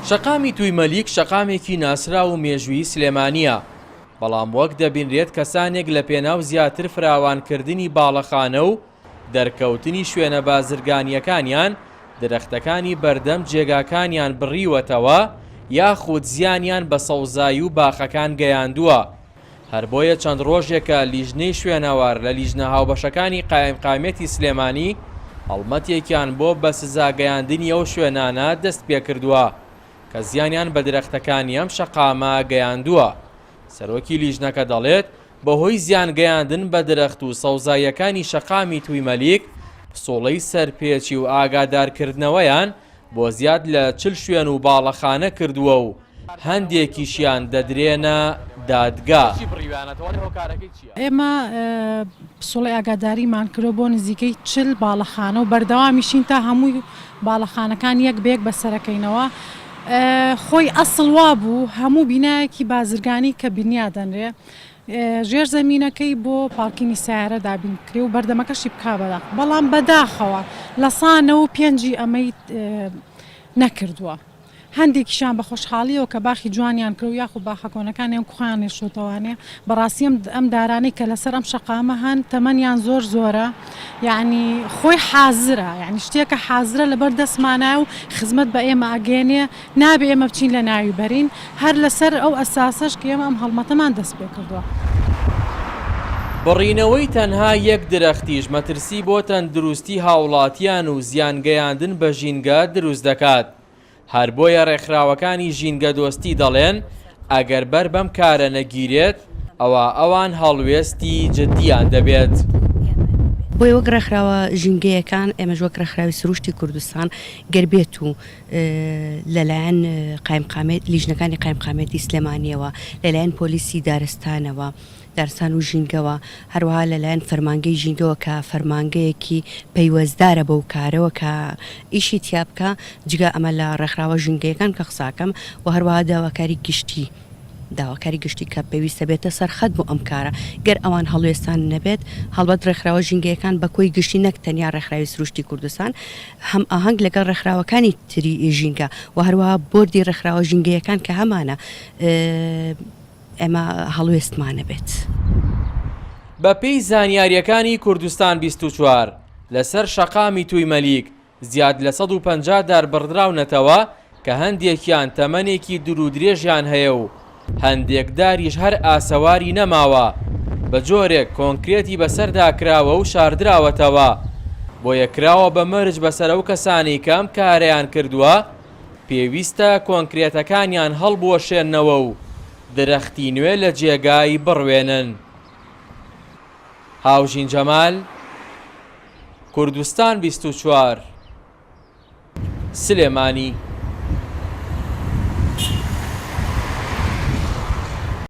شەقامی تویمەلیک شەقامێکی ناسرا و مێژووی سلێمانیە، بەڵام وەک دەبینرێت کەسانێک لە پێناو زیاتر فراوانکردنی باڵەخانە و دەرکەوتنی شوێنە بازرگانیەکانیان درەختەکانی بەردەم جێگاکانیان بڕیوەتەوە یاخود زیانیان بە سەوزایی و باخەکان گەیاندووە. هەر بۆیە چەند ڕۆژێکە لیژنەی شوێنەوار لە لیژنە هاوبەشەکانی قایمقامێتی سلێمانی هەڵمەتێکیان بۆ بە سزاگەیاندنی ئەو شوێنانە دەست پێ کردووە کە زیانیان بە درەختەکانی ئەم شەقامە گەیاندووە. سەرۆکی لیژنەکە دەڵێت بەهۆی زیان گەیاندن بە درەخت و سەوزاییەکانی شەقامی تویمەلیک پسۆڵەی سەرپێچی و ئاگادارکردنەوەیان بۆ زیاد لە 40 شوێن و باڵەخانە کردووە و هەندێکیشیان دەدرێنە دادگا. ئێمە پسۆڵی ئاگاداریمان کردو بۆ نزیکەی 40 باڵەخانە و بەردەوامیشین تا هەمووی باڵەخانەکان یەک بەیەک بەسەرەکەینەوە. خۆی ئەسڵ وا بوو هەموو بینایەکی بازرگانی کە بینیا دەنرێ ژێر زەمینەکەی بۆ پارکینی سیارە دابینکرێ و بەردەمەکەشی بکا بەداخ، بەڵام بەداخەوە لە سانە و پێنجی ئەمەی نەکردووە. هەندێکیشان بە خۆشحاڵیەوە کە باخی جوانیان کرد و یاخود باخەکۆنەکانیان کوخانێ شۆتەوانێ بەڕاستی ئەم دارانەی کە لەسەر ئەم شەقامە هەن تەمەنیان زۆر زۆرە، یعنی خۆی حازرە، یعنی شتێکە حازرە لەبەر دەستمانە و خزمەت بە ئێمە ئەگەێنێ نابێ ئێمە بچین لە ناوی بەرین هەر لەسەر ئەو ئەساسەش کە ئێمە ئەم هەڵمەتەمان دەست پێ کردووە. بڕینەوەی تەنها یەک درەختیش مەترسی بۆ تەندروستی هاوڵاتیان و زیانگەیاندن بە ژینگە دروست دەکات. هەر بۆیە ڕێکخراوەکانی ژینگە دۆستی دەڵێن ئەگەر بەر بەم کارە نەگیرێت ئەوان هەڵوێستی جددیان دەبێت. بۆی وەک ڕێکخراوە ژینگەیەکان ئێمەش وەک ڕێکخراوی سروشتی کوردستان گەربێت و لەلایەن لیژنەکانی قایمقامێتی سلێمانیەوە لەلایەن پۆلیسی دارستانەوە دارستان و ژینگەوە هەروەها لەلایەن فەرمانگەی ژینگەوە کە فەرمانگەیەکی پەیوەزدارە بەو کارەوە کە ئیشی تیا بکە جگە ئەمە لە ڕێکخراوە ژینگەیەکان کە قساکەم و هەروەها داواکاری گشتی کە پێویستە بێتە سەرخەت بۆ ئەم کارە گەر ئەوان هەڵوێستان نەبێت هەڵبەت ڕێکخراوە ژینگەیەکان بە کۆی گشتی نەک تەنیا ڕێکخراوی سروشتی کوردستان هەم ئاهەنگ لەگەڵ ڕێکخراوەکانی تری ژینگە و هەروەها بۆردی ڕێکخراوە ژینگەیەکان کە هەمانە ئێمە هەڵوێستمانە بێت. بە پێی زانیاریەکانی کوردستان 24 لەسەر شەقامی تویمەلیک زیاد لە 150 دار بڕدراونەتەوە کە هەندێکیان تەمەنێکی دوور و درێژیان هەیە و هەندێک داریش هەر ئاسەواری نەماوە بە جۆرێک کۆنکرێتی بەسەردا کراوە و شاردراوەتەوە بۆ یەکراوە بە مەرج بەسەر ئەو کەسانی کەم کارەیان کردووە پێویستە کۆنکرێتەکانیان هەڵبوەشێننەوە و درەختی نوێ لە جێگای بڕوێنن. هاوژین جەمال، کوردستان 24 سلێمانی.